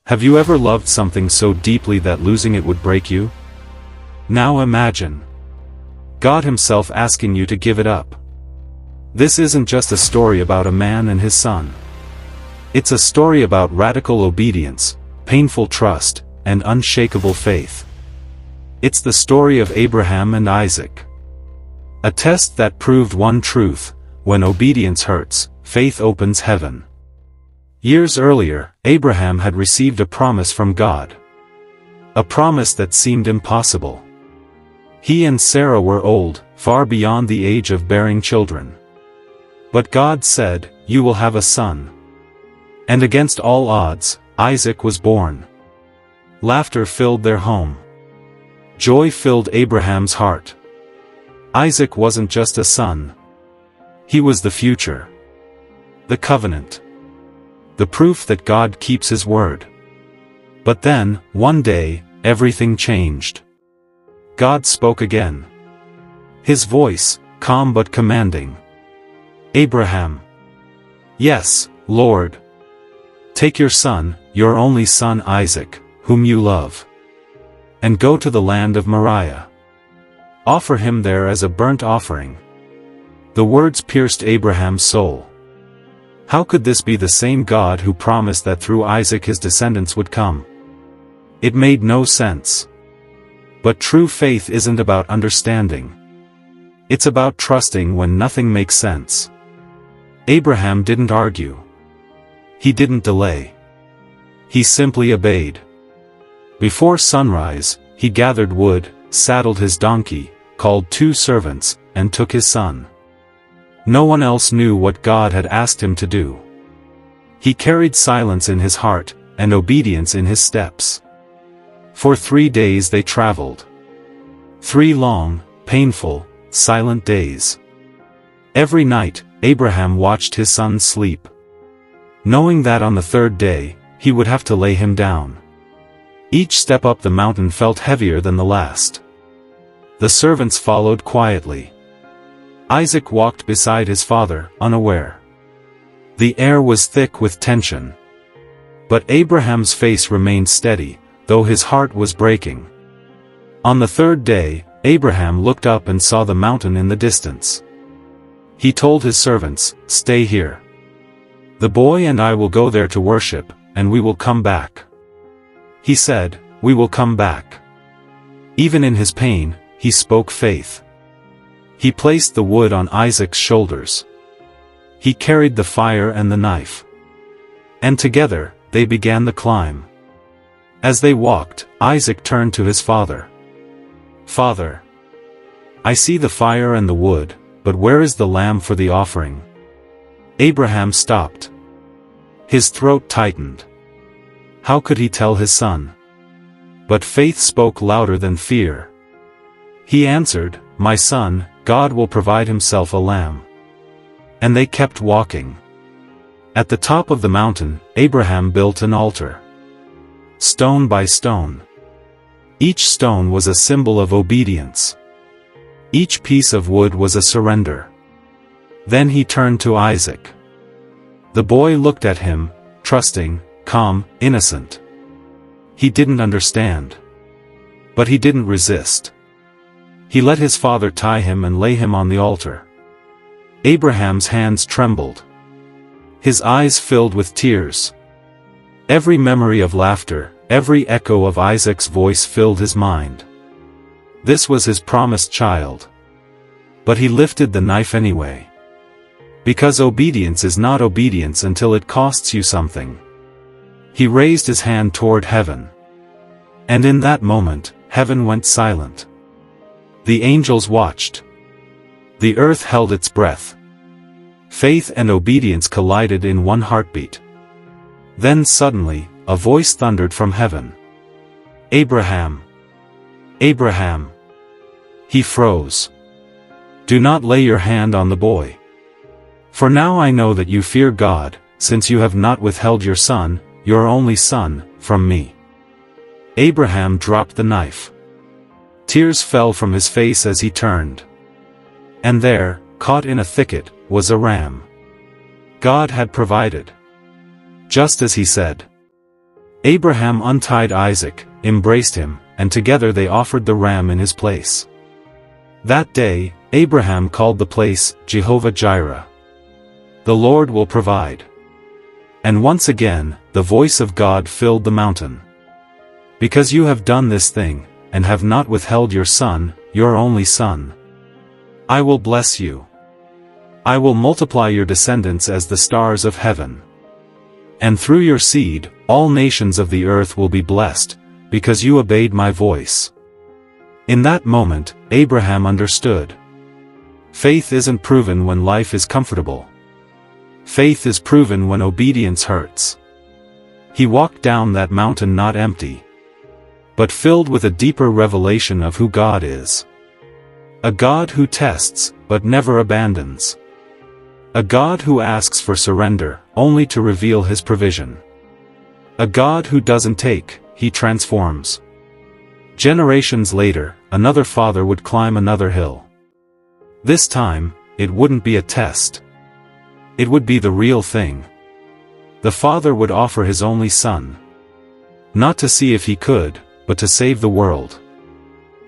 Have you ever loved something so deeply that losing it would break you? Now imagine God Himself asking you to give it up. This isn't just a story about a man and his son. It's a story about radical obedience, painful trust, and unshakable faith. It's the story of Abraham and Isaac. A test that proved one truth: when obedience hurts, faith opens heaven. Years earlier, Abraham had received a promise from God. A promise that seemed impossible. He and Sarah were old, far beyond the age of bearing children. But God said, "You will have a son." And against all odds, Isaac was born. Laughter filled their home. Joy filled Abraham's heart. Isaac wasn't just a son. He was the future. The covenant. The proof that God keeps His word. But then, one day, everything changed. God spoke again. His voice, calm but commanding. "Abraham." "Yes, Lord." "Take your son, your only son Isaac, whom you love, and go to the land of Moriah. Offer him there as a burnt offering." The words pierced Abraham's soul. How could this be the same God who promised that through Isaac his descendants would come? It made no sense. But true faith isn't about understanding. It's about trusting when nothing makes sense. Abraham didn't argue. He didn't delay. He simply obeyed. Before sunrise, he gathered wood, saddled his donkey, called 2 servants, and took his son. No one else knew what God had asked him to do. He carried silence in his heart, and obedience in his steps. For 3 days they traveled. 3 long, painful, silent days. Every night, Abraham watched his son sleep, knowing that on the 3rd day, he would have to lay him down. Each step up the mountain felt heavier than the last. The servants followed quietly. Isaac walked beside his father, unaware. The air was thick with tension. But Abraham's face remained steady, though his heart was breaking. On the 3rd day, Abraham looked up and saw the mountain in the distance. He told his servants, "Stay here. The boy and I will go there to worship, and we will come back." He said, "We will come back." Even in his pain, he spoke faith. He placed the wood on Isaac's shoulders. He carried the fire and the knife. And together, they began the climb. As they walked, Isaac turned to his father. "Father, I see the fire and the wood, but where is the lamb for the offering?" Abraham stopped. His throat tightened. How could he tell his son? But faith spoke louder than fear. He answered, "My son, God will provide Himself a lamb." And they kept walking. At the top of the mountain, Abraham built an altar. Stone by stone. Each stone was a symbol of obedience. Each piece of wood was a surrender. Then he turned to Isaac. The boy looked at him, trusting, calm, innocent. He didn't understand. But he didn't resist. He let his father tie him and lay him on the altar. Abraham's hands trembled. His eyes filled with tears. Every memory of laughter, every echo of Isaac's voice filled his mind. This was his promised child. But he lifted the knife anyway. Because obedience is not obedience until it costs you something. He raised his hand toward heaven. And in that moment, heaven went silent. The angels watched. The earth held its breath. Faith and obedience collided in one heartbeat. Then suddenly, a voice thundered from heaven. "Abraham! Abraham!" He froze. "Do not lay your hand on the boy. For now I know that you fear God, since you have not withheld your son, your only son, from me." Abraham dropped the knife. Tears fell from his face as he turned. And there, caught in a thicket, was a ram. God had provided. Just as he said. Abraham untied Isaac, embraced him, and together they offered the ram in his place. That day, Abraham called the place Jehovah-Jireh. The Lord will provide. And once again, the voice of God filled the mountain. Because you have done this thing, and have not withheld your son, your only son, I will bless you. I will multiply your descendants as the stars of heaven. And through your seed, all nations of the earth will be blessed, because you obeyed my voice. In that moment, Abraham understood. Faith isn't proven when life is comfortable. Faith is proven when obedience hurts. He walked down that mountain not empty, but filled with a deeper revelation of who God is. A God who tests, but never abandons. A God who asks for surrender, only to reveal his provision. A God who doesn't take, he transforms. Generations later, another father would climb another hill. This time, it wouldn't be a test. It would be the real thing. The father would offer his only son. Not to see if he could, but to save the world.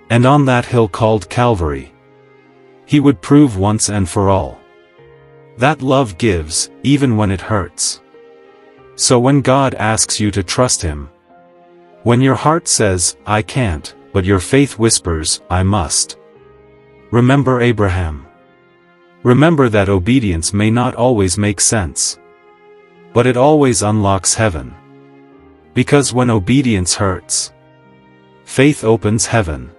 And on that hill called Calvary, he would prove once and for all that love gives, even when it hurts. So when God asks you to trust him, when your heart says, I can't, but your faith whispers, I must, remember Abraham. Remember that obedience may not always make sense, but it always unlocks heaven. Because when obedience hurts, faith opens heaven.